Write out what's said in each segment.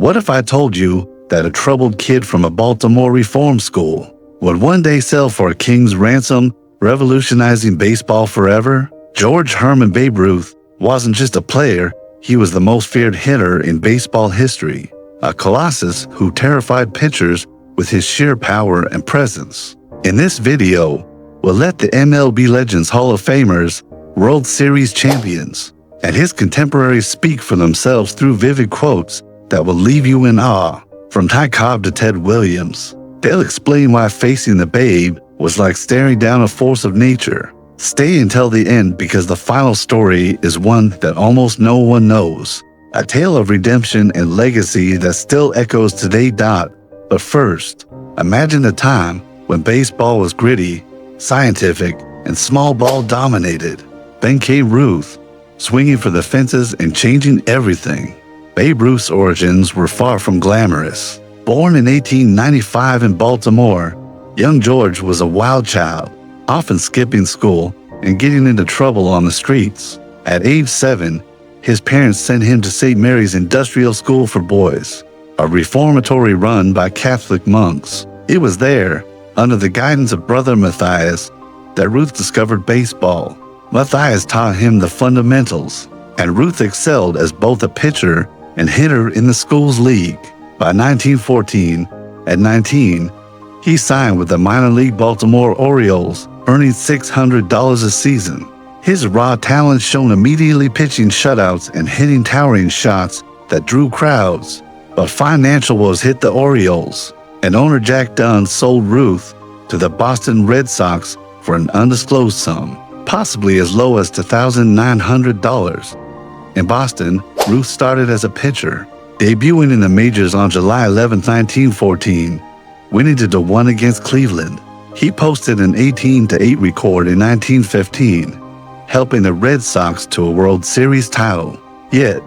What if I told you that a troubled kid from a Baltimore reform school would one day sell for a king's ransom, revolutionizing baseball forever? George Herman Babe Ruth wasn't just a player, he was the most feared hitter in baseball history, a colossus who terrified pitchers with his sheer power and presence. In this video, we'll let the MLB Legends Hall of Famers, World Series champions, and his contemporaries speak for themselves through vivid quotes that will leave you in awe. From Ty Cobb to Ted Williams, they'll explain why facing the Babe was like staring down a force of nature. Stay until the end because the final story is one that almost no one knows. A tale of redemption and legacy that still echoes today. But first, imagine a time when baseball was gritty, scientific, and small ball dominated. Then came Ruth, swinging for the fences and changing everything. Babe Ruth's origins were far from glamorous. Born in 1895 in Baltimore, young George was a wild child, often skipping school and getting into trouble on the streets. At age 7, his parents sent him to St. Mary's Industrial School for Boys, a reformatory run by Catholic monks. It was there, under the guidance of Brother Matthias, that Ruth discovered baseball. Matthias taught him the fundamentals, and Ruth excelled as both a pitcher and hitter in the school's league. By 1914, at 19, he signed with the minor league Baltimore Orioles, earning $600 a season. His raw talent shone immediately, pitching shutouts and hitting towering shots that drew crowds. But financial woes hit the Orioles, and owner Jack Dunn sold Ruth to the Boston Red Sox for an undisclosed sum, possibly as low as $2,900. In Boston, Ruth started as a pitcher, debuting in the majors on July 11, 1914, winning 2-1 against Cleveland. He posted an 18-8 record in 1915, helping the Red Sox to a World Series title. Yet,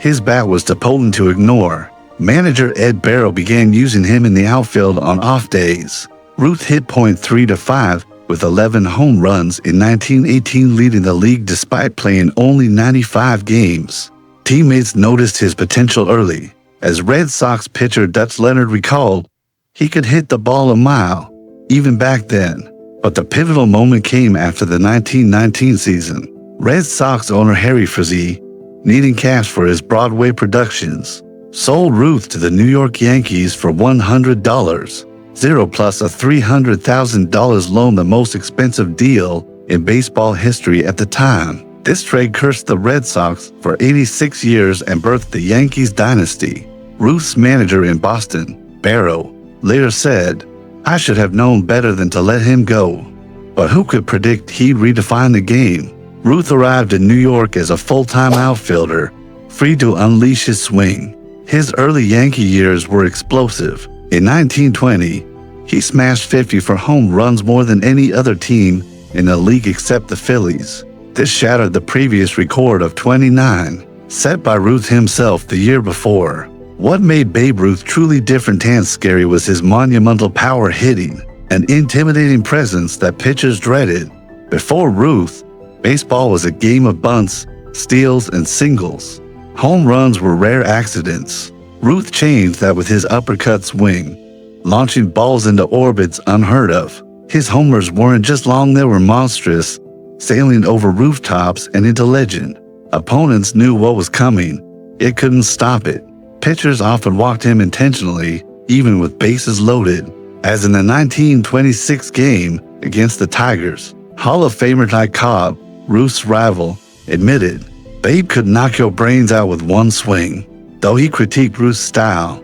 his bat was too potent to ignore. Manager Ed Barrow began using him in the outfield on off days. Ruth hit .325 with 11 home runs in 1918, leading the league despite playing only 95 games. Teammates noticed his potential early. As Red Sox pitcher Dutch Leonard recalled, he could hit the ball a mile, even back then. But the pivotal moment came after the 1919 season. Red Sox owner Harry Frazee, needing cash for his Broadway productions, sold Ruth to the New York Yankees for $100, zero plus a $300,000 loan, the most expensive deal in baseball history at the time. This trade cursed the Red Sox for 86 years and birthed the Yankees dynasty. Ruth's manager in Boston, Barrow, later said, "I should have known better than to let him go." But who could predict he'd redefine the game? Ruth arrived in New York as a full-time outfielder, free to unleash his swing. His early Yankee years were explosive. In 1920, he smashed 50 for home runs, more than any other team in the league except the Phillies. This shattered the previous record of 29, set by Ruth himself the year before. What made Babe Ruth truly different and scary was his monumental power hitting, an intimidating presence that pitchers dreaded. Before Ruth, baseball was a game of bunts, steals, and singles. Home runs were rare accidents. Ruth changed that with his uppercut swing, launching balls into orbits unheard of. His homers weren't just long, they were monstrous, sailing over rooftops and into legend. Opponents knew what was coming. It couldn't stop it. Pitchers often walked him intentionally, even with bases loaded. As in the 1926 game against the Tigers, Hall of Famer Ty Cobb, Ruth's rival, admitted, "Babe could knock your brains out with one swing." Though he critiqued Ruth's style,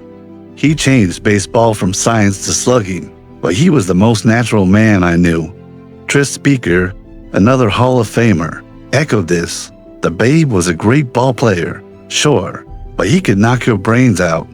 he changed baseball from science to slugging. But he was the most natural man I knew. Tris Speaker, another Hall of Famer, echoed this. The Babe was a great ball player, sure, but he could knock your brains out.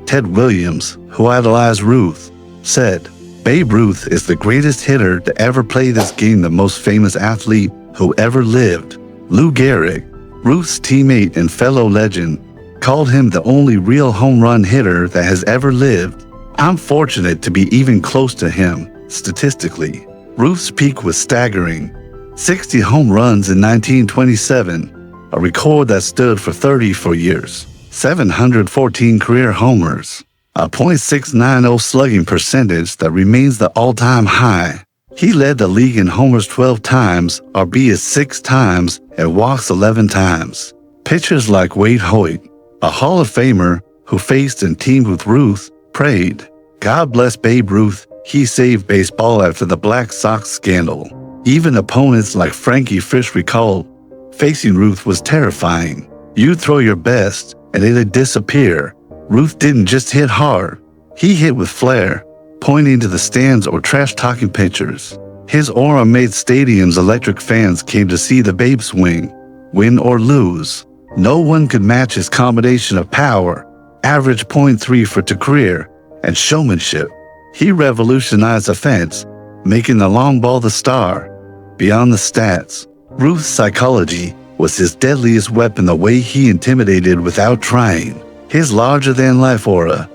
Ted Williams, who idolized Ruth, said, "Babe Ruth is the greatest hitter to ever play this game, the most famous athlete who ever lived." Lou Gehrig, Ruth's teammate and fellow legend, called him the only real home run hitter that has ever lived. I'm fortunate to be even close to him, statistically. Ruth's peak was staggering. 60 home runs in 1927, a record that stood for 34 years. 714 career homers, a .690 slugging percentage that remains the all-time high. He led the league in homers 12 times, RBIs 6 times, and walks 11 times. Pitchers like Wade Hoyt, a Hall of Famer who faced and teamed with Ruth, prayed, "God bless Babe Ruth, he saved baseball after the Black Sox scandal." Even opponents like Frankie Fish recalled, facing Ruth was terrifying. You'd throw your best, and it'd disappear. Ruth didn't just hit hard, he hit with flair, pointing to the stands or trash-talking pitchers. His aura made stadiums electric. Fans came to see the Babe swing, win or lose. No one could match his combination of power, average .34 to career, and showmanship. He revolutionized offense, making the long ball the star. Beyond the stats, Ruth's psychology was his deadliest weapon. The way he intimidated without trying. His larger-than-life aura,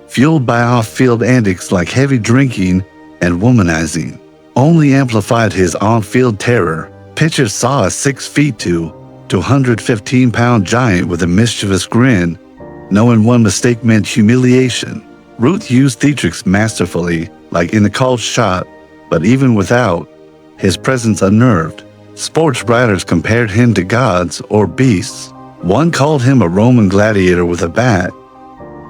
fueled by off-field antics like heavy drinking and womanizing, only amplified his on-field terror. Pitchers saw a 6'2" to 115-pound giant with a mischievous grin, knowing one mistake meant humiliation. Ruth used theatrics masterfully, like in the called shot, but even without, his presence unnerved. Sports writers compared him to gods or beasts. One called him a Roman gladiator with a bat.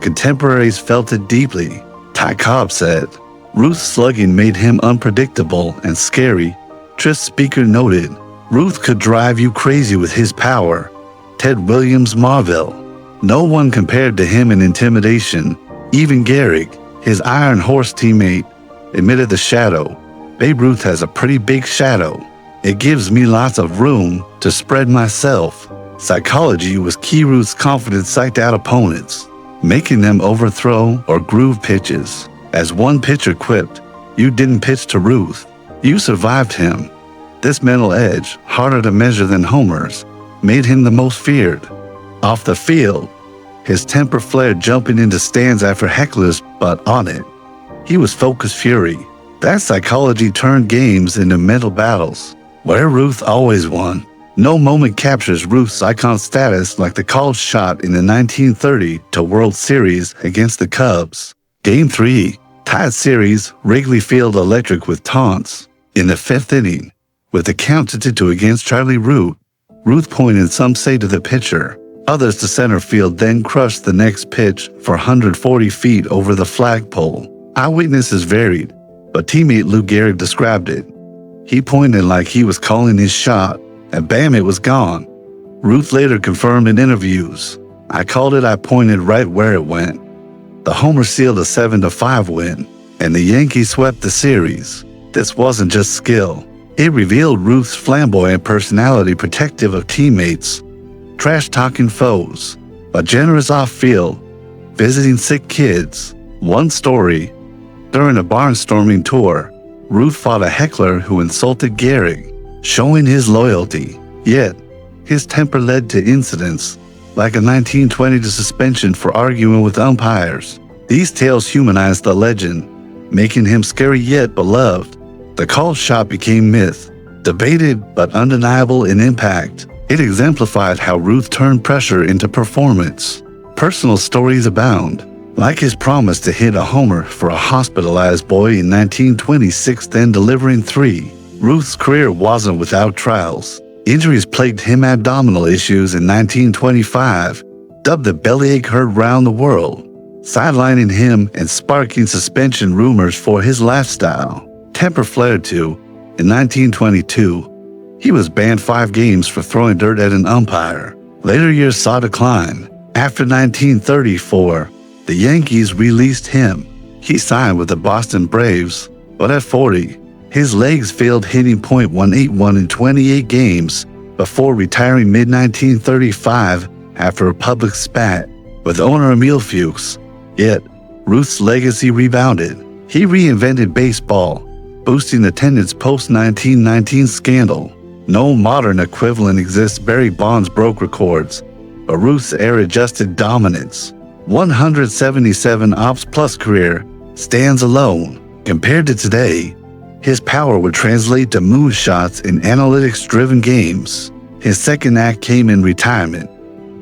Contemporaries felt it deeply. Ty Cobb said, Ruth's slugging made him unpredictable and scary. Tris Speaker noted, Ruth could drive you crazy with his power. Ted Williams marveled. No one compared to him in intimidation. Even Gehrig, his Iron Horse teammate, admitted the shadow. Babe Ruth has a pretty big shadow. It gives me lots of room to spread myself. Psychology was key. Ruth's confidence psyched out opponents, making them overthrow or groove pitches. As one pitcher quipped, "You didn't pitch to Ruth, you survived him." This mental edge, harder to measure than homers, made him the most feared. Off the field, his temper flared, jumping into stands after hecklers, but on it, he was focused fury. That psychology turned games into mental battles, where Ruth always won. No moment captures Ruth's icon status like the called shot in the 1930 World Series against the Cubs. Game 3, tied series, Wrigley Field electric with taunts. In the 5th inning, with the count to 2 against Charlie Root, Ruth pointed, some say, to the pitcher, others to center field, then crushed the next pitch for 140 feet over the flagpole. Eyewitnesses varied, but teammate Lou Gehrig described it. He pointed like he was calling his shot, and bam, it was gone. Ruth later confirmed in interviews, "I called it, I pointed right where it went." The homer sealed a 7-5 win, and the Yankees swept the series. This wasn't just skill. It revealed Ruth's flamboyant personality, protective of teammates, trash-talking foes, but generous off-field, visiting sick kids. One story, during a barnstorming tour, Ruth fought a heckler who insulted Gehrig, showing his loyalty. Yet, his temper led to incidents, like a 1920 suspension for arguing with umpires. These tales humanized the legend, making him scary yet beloved. The called shot became myth, debated but undeniable in impact. It exemplified how Ruth turned pressure into performance. Personal stories abound, like his promise to hit a homer for a hospitalized boy in 1926, then delivering 3. Ruth's career wasn't without trials. Injuries plagued him. Abdominal issues in 1925, dubbed the bellyache heard round the world, sidelining him and sparking suspension rumors for his lifestyle. Temper flared too. In 1922, he was banned 5 games for throwing dirt at an umpire. Later years saw decline. After 1934, the Yankees released him. He signed with the Boston Braves, but at 40, his legs failed, hitting .181 in 28 games before retiring mid-1935 after a public spat with owner Emil Fuchs. Yet, Ruth's legacy rebounded. He reinvented baseball, boosting attendance post-1919 scandal. No modern equivalent exists. Barry Bonds broke records, but Ruth's air-adjusted dominance, 177 ops plus career, stands alone. Compared to today, his power would translate to moonshots in analytics-driven games. His second act came in retirement.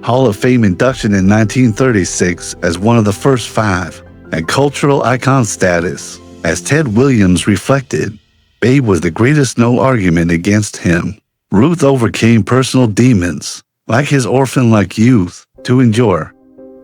Hall of Fame induction in 1936 as one of the first 5, and cultural icon status. As Ted Williams reflected, Babe was the greatest, no argument against him. Ruth overcame personal demons, like his orphan-like youth, to endure.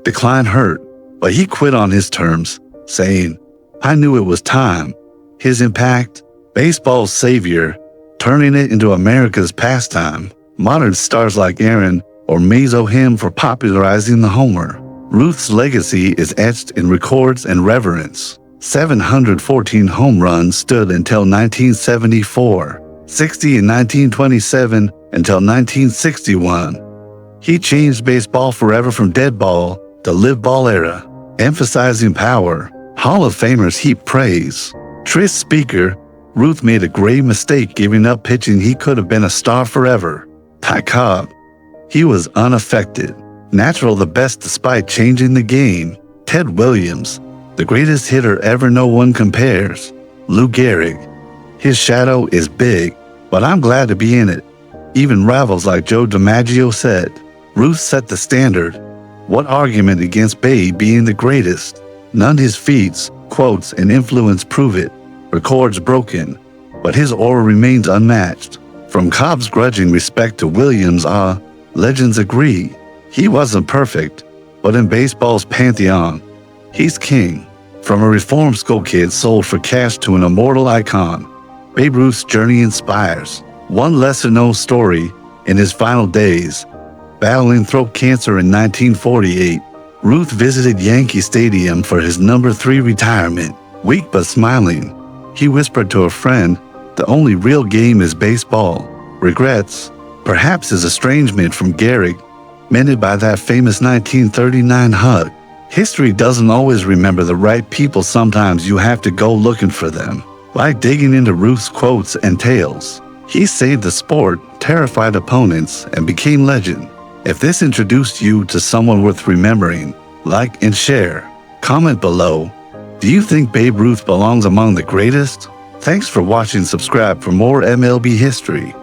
Decline hurt, but he quit on his terms, saying, "I knew it was time." His impact, baseball's savior, turning it into America's pastime. Modern stars like Aaron or Mazo him for popularizing the homer. Ruth's legacy is etched in records and reverence. 714 home runs stood until 1974, 60 in 1927 until 1961. He changed baseball forever from dead ball to live ball era, emphasizing power. Hall of Famers heap praise. Tris Speaker, Ruth made a grave mistake giving up pitching. He could have been a star forever. Ty Cobb, he was unaffected. Natural, the best despite changing the game. Ted Williams, the greatest hitter ever, no one compares. Lou Gehrig, his shadow is big, but I'm glad to be in it. Even rivals like Joe DiMaggio said. Ruth set the standard. What argument against Babe being the greatest? None. His feats, quotes, and influence prove it. Records broken, but his aura remains unmatched. From Cobb's grudging respect to Williams' legends agree. He wasn't perfect, but in baseball's pantheon, he's king. From a reform school kid sold for cash to an immortal icon, Babe Ruth's journey inspires. One lesser-known story, in his final days, battling throat cancer in 1948, Ruth visited Yankee Stadium for his number 3 retirement. Weak but smiling, he whispered to a friend, "The only real game is baseball." Regrets, perhaps his estrangement from Gehrig, mended by that famous 1939 hug. History doesn't always remember the right people. Sometimes you have to go looking for them. Like digging into Ruth's quotes and tales. He saved the sport, terrified opponents, and became legend. If this introduced you to someone worth remembering, like and share. Comment below. Do you think Babe Ruth belongs among the greatest? Thanks for watching. Subscribe for more MLB history.